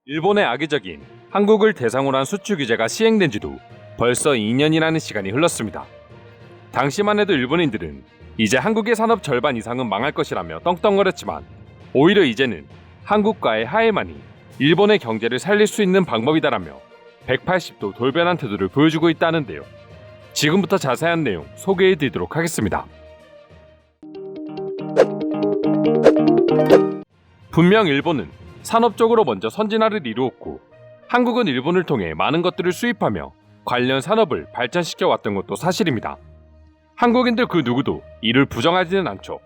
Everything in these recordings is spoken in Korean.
일본의 악의적인 한국을 대상으로 한 수출 규제가 시행된 지도 벌써 2년이라는 시간이 흘렀습니다. 당시만 해도 일본인들은 이제 한국의 산업 절반 이상은 망할 것이라며 떵떵거렸지만 오히려 이제는 한국과의 화해만이 일본의 경제를 살릴 수 있는 방법이다라며 180도 돌변한 태도를 보여주고 있다는데요. 지금부터 자세한 내용 소개해드리도록 하겠습니다. 분명 일본은 산업적으로 먼저 선진화를 이루었고 한국은 일본을 통해 많은 것들을 수입하며 관련 산업을 발전시켜 왔던 것도 사실입니다. 한국인들 그 누구도 이를 부정하지는 않죠.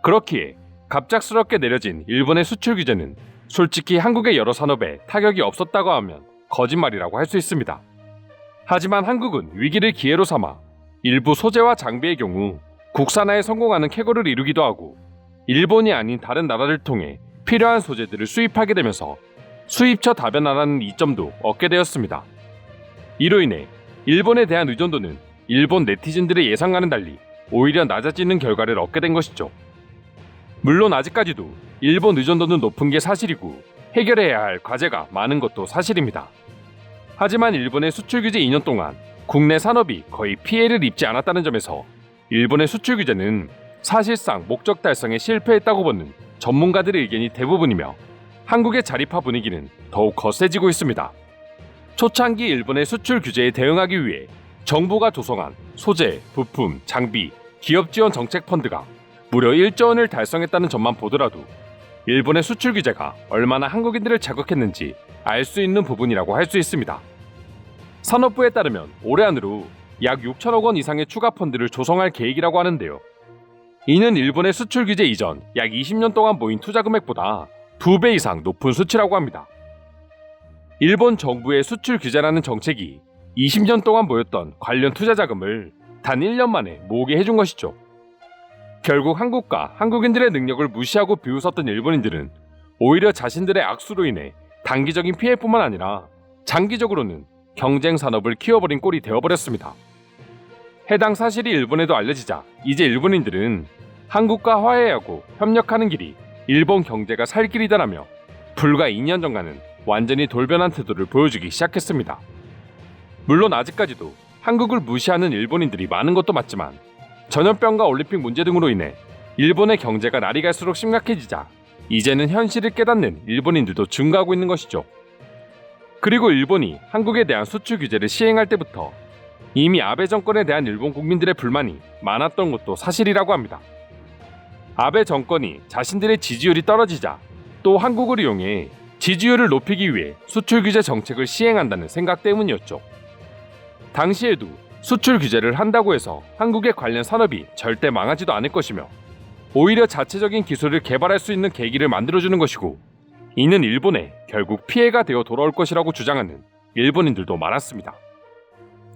그렇기에 갑작스럽게 내려진 일본의 수출 규제는 솔직히 한국의 여러 산업에 타격이 없었다고 하면 거짓말이라고 할 수 있습니다. 하지만 한국은 위기를 기회로 삼아 일부 소재와 장비의 경우 국산화에 성공하는 쾌거를 이루기도 하고 일본이 아닌 다른 나라를 통해 필요한 소재들을 수입하게 되면서 수입처 다변화라는 이점도 얻게 되었습니다. 이로 인해 일본에 대한 의존도는 일본 네티즌들의 예상과는 달리 오히려 낮아지는 결과를 얻게 된 것이죠. 물론 아직까지도 일본 의존도는 높은 게 사실이고 해결해야 할 과제가 많은 것도 사실입니다. 하지만 일본의 수출 규제 2년 동안 국내 산업이 거의 피해를 입지 않았다는 점에서 일본의 수출 규제는 사실상 목적 달성에 실패했다고 보는 전문가들의 의견이 대부분이며 한국의 자립화 분위기는 더욱 거세지고 있습니다. 초창기 일본의 수출 규제에 대응하기 위해 정부가 조성한 소재, 부품, 장비, 기업 지원 정책 펀드가 무려 1조 원을 달성했다는 점만 보더라도 일본의 수출 규제가 얼마나 한국인들을 자극했는지 알 수 있는 부분이라고 할 수 있습니다. 산업부에 따르면 올해 안으로 약 6천억 원 이상의 추가 펀드를 조성할 계획이라고 하는데요. 이는 일본의 수출 규제 이전 약 20년 동안 모인 투자 금액보다 2배 이상 높은 수치라고 합니다. 일본 정부의 수출 규제라는 정책이 20년 동안 모였던 관련 투자 자금을 단 1년 만에 모으게 해준 것이죠. 결국 한국과 한국인들의 능력을 무시하고 비웃었던 일본인들은 오히려 자신들의 악수로 인해 단기적인 피해뿐만 아니라 장기적으로는 경쟁 산업을 키워버린 꼴이 되어버렸습니다. 해당 사실이 일본에도 알려지자 이제 일본인들은 한국과 화해하고 협력하는 길이 일본 경제가 살 길이다라며 불과 2년 전과는 완전히 돌변한 태도를 보여주기 시작했습니다. 물론 아직까지도 한국을 무시하는 일본인들이 많은 것도 맞지만 전염병과 올림픽 문제 등으로 인해 일본의 경제가 날이 갈수록 심각해지자 이제는 현실을 깨닫는 일본인들도 증가하고 있는 것이죠. 그리고 일본이 한국에 대한 수출 규제를 시행할 때부터 이미 아베 정권에 대한 일본 국민들의 불만이 많았던 것도 사실이라고 합니다. 아베 정권이 자신들의 지지율이 떨어지자 또 한국을 이용해 지지율을 높이기 위해 수출 규제 정책을 시행한다는 생각 때문이었죠. 당시에도 수출 규제를 한다고 해서 한국의 관련 산업이 절대 망하지도 않을 것이며 오히려 자체적인 기술을 개발할 수 있는 계기를 만들어주는 것이고 이는 일본에 결국 피해가 되어 돌아올 것이라고 주장하는 일본인들도 많았습니다.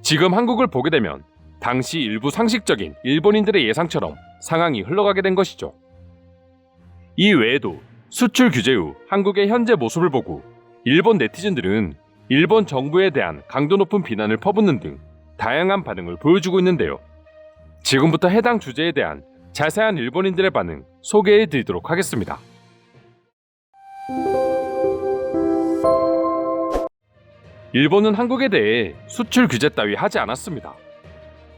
지금 한국을 보게 되면 당시 일부 상식적인 일본인들의 예상처럼 상황이 흘러가게 된 것이죠. 이 외에도 수출 규제 후 한국의 현재 모습을 보고 일본 네티즌들은 일본 정부에 대한 강도 높은 비난을 퍼붓는 등 다양한 반응을 보여주고 있는데요. 지금부터 해당 주제에 대한 자세한 일본인들의 반응 소개해 드리도록 하겠습니다. 일본은 한국에 대해 수출 규제 따위 하지 않았습니다.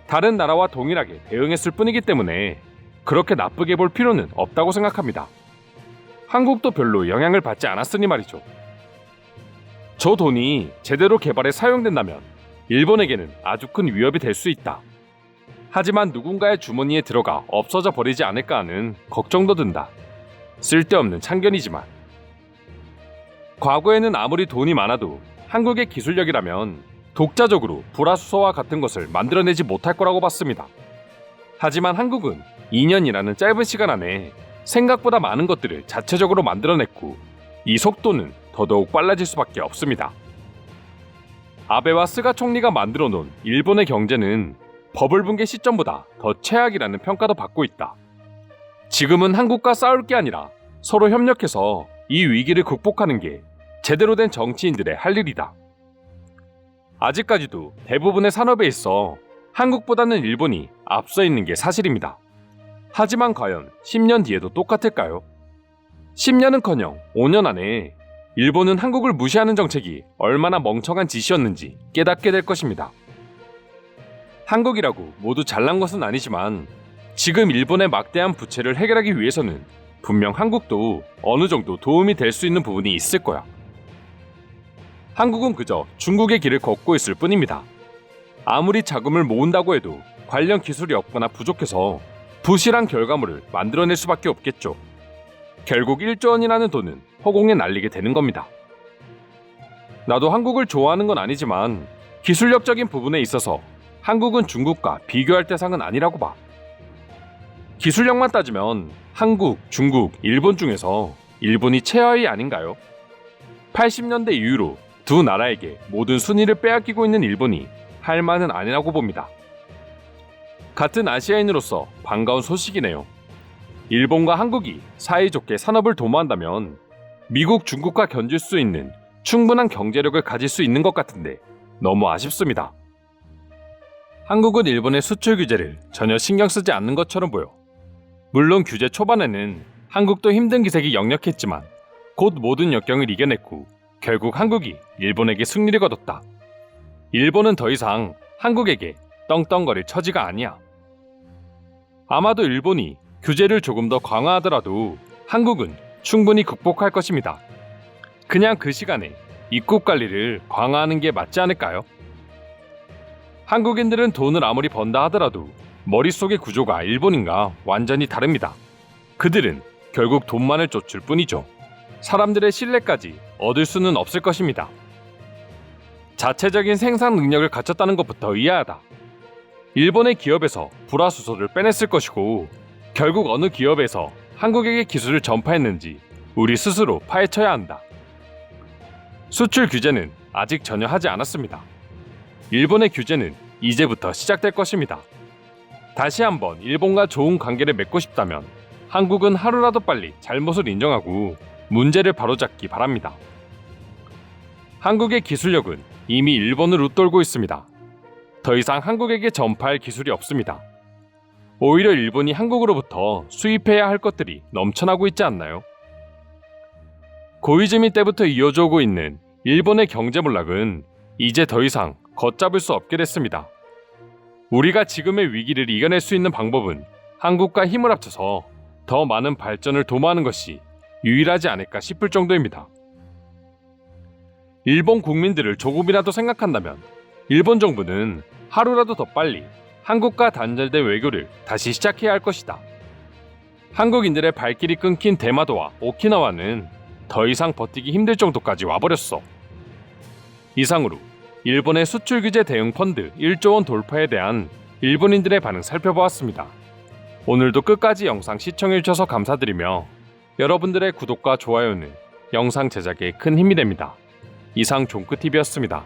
다른 나라와 동일하게 대응했을 뿐이기 때문에 그렇게 나쁘게 볼 필요는 없다고 생각합니다. 한국도 별로 영향을 받지 않았으니 말이죠. 저 돈이 제대로 개발에 사용된다면 일본에게는 아주 큰 위협이 될 수 있다. 하지만 누군가의 주머니에 들어가 없어져 버리지 않을까 하는 걱정도 든다. 쓸데없는 참견이지만 과거에는 아무리 돈이 많아도 한국의 기술력이라면 독자적으로 불화수소와 같은 것을 만들어내지 못할 거라고 봤습니다. 하지만 한국은 2년이라는 짧은 시간 안에 생각보다 많은 것들을 자체적으로 만들어냈고 이 속도는 더더욱 빨라질 수밖에 없습니다. 아베와 스가 총리가 만들어 놓은 일본의 경제는 버블 붕괴 시점보다 더 최악이라는 평가도 받고 있다. 지금은 한국과 싸울 게 아니라 서로 협력해서 이 위기를 극복하는 게 제대로 된 정치인들의 할 일이다. 아직까지도 대부분의 산업에 있어 한국보다는 일본이 앞서 있는 게 사실입니다. 하지만 과연 10년 뒤에도 똑같을까요? 10년은커녕 5년 안에 일본은 한국을 무시하는 정책이 얼마나 멍청한 짓이었는지 깨닫게 될 것입니다. 한국이라고 모두 잘난 것은 아니지만 지금 일본의 막대한 부채를 해결하기 위해서는 분명 한국도 어느 정도 도움이 될 수 있는 부분이 있을 거야. 한국은 그저 중국의 길을 걷고 있을 뿐입니다. 아무리 자금을 모은다고 해도 관련 기술이 없거나 부족해서 부실한 결과물을 만들어낼 수밖에 없겠죠. 결국 1조 원이라는 돈은 허공에 날리게 되는 겁니다. 나도 한국을 좋아하는 건 아니지만 기술력적인 부분에 있어서 한국은 중국과 비교할 대상은 아니라고 봐. 기술력만 따지면 한국, 중국, 일본 중에서 일본이 최하위 아닌가요? 80년대 이후로 두 나라에게 모든 순위를 빼앗기고 있는 일본이 할 만은 아니라고 봅니다. 같은 아시아인으로서 반가운 소식이네요. 일본과 한국이 사이좋게 산업을 도모한다면 미국, 중국과 견줄 수 있는 충분한 경제력을 가질 수 있는 것 같은데 너무 아쉽습니다. 한국은 일본의 수출 규제를 전혀 신경 쓰지 않는 것처럼 보여. 물론 규제 초반에는 한국도 힘든 기색이 역력했지만 곧 모든 역경을 이겨냈고 결국 한국이 일본에게 승리를 거뒀다. 일본은 더 이상 한국에게 떵떵거릴 처지가 아니야. 아마도 일본이 규제를 조금 더 강화하더라도 한국은 충분히 극복할 것입니다. 그냥 그 시간에 입국 관리를 강화하는 게 맞지 않을까요? 한국인들은 돈을 아무리 번다 하더라도 머릿속의 구조가 일본인과 완전히 다릅니다. 그들은 결국 돈만을 쫓을 뿐이죠. 사람들의 신뢰까지 얻을 수는 없을 것입니다. 자체적인 생산 능력을 갖췄다는 것부터 이해하다. 일본의 기업에서 불화수소를 빼냈을 것이고 결국 어느 기업에서 한국에게 기술을 전파했는지 우리 스스로 파헤쳐야 한다. 수출 규제는 아직 전혀 하지 않았습니다. 일본의 규제는 이제부터 시작될 것입니다. 다시 한번 일본과 좋은 관계를 맺고 싶다면 한국은 하루라도 빨리 잘못을 인정하고 문제를 바로잡기 바랍니다. 한국의 기술력은 이미 일본을 웃돌고 있습니다. 더 이상 한국에게 전파할 기술이 없습니다. 오히려 일본이 한국으로부터 수입해야 할 것들이 넘쳐나고 있지 않나요? 고이즈미 때부터 이어져 오고 있는 일본의 경제 몰락은 이제 더 이상 걷잡을 수 없게 됐습니다. 우리가 지금의 위기를 이겨낼 수 있는 방법은 한국과 힘을 합쳐서 더 많은 발전을 도모하는 것이 유일하지 않을까 싶을 정도입니다. 일본 국민들을 조금이라도 생각한다면 일본 정부는 하루라도 더 빨리 한국과 단절된 외교를 다시 시작해야 할 것이다. 한국인들의 발길이 끊긴 대마도와 오키나와는 더 이상 버티기 힘들 정도까지 와버렸어. 이상으로 일본의 수출 규제 대응 펀드 1조 원 돌파에 대한 일본인들의 반응 살펴보았습니다. 오늘도 끝까지 영상 시청해주셔서 감사드리며 여러분들의 구독과 좋아요는 영상 제작에 큰 힘이 됩니다. 이상 종크TV였습니다.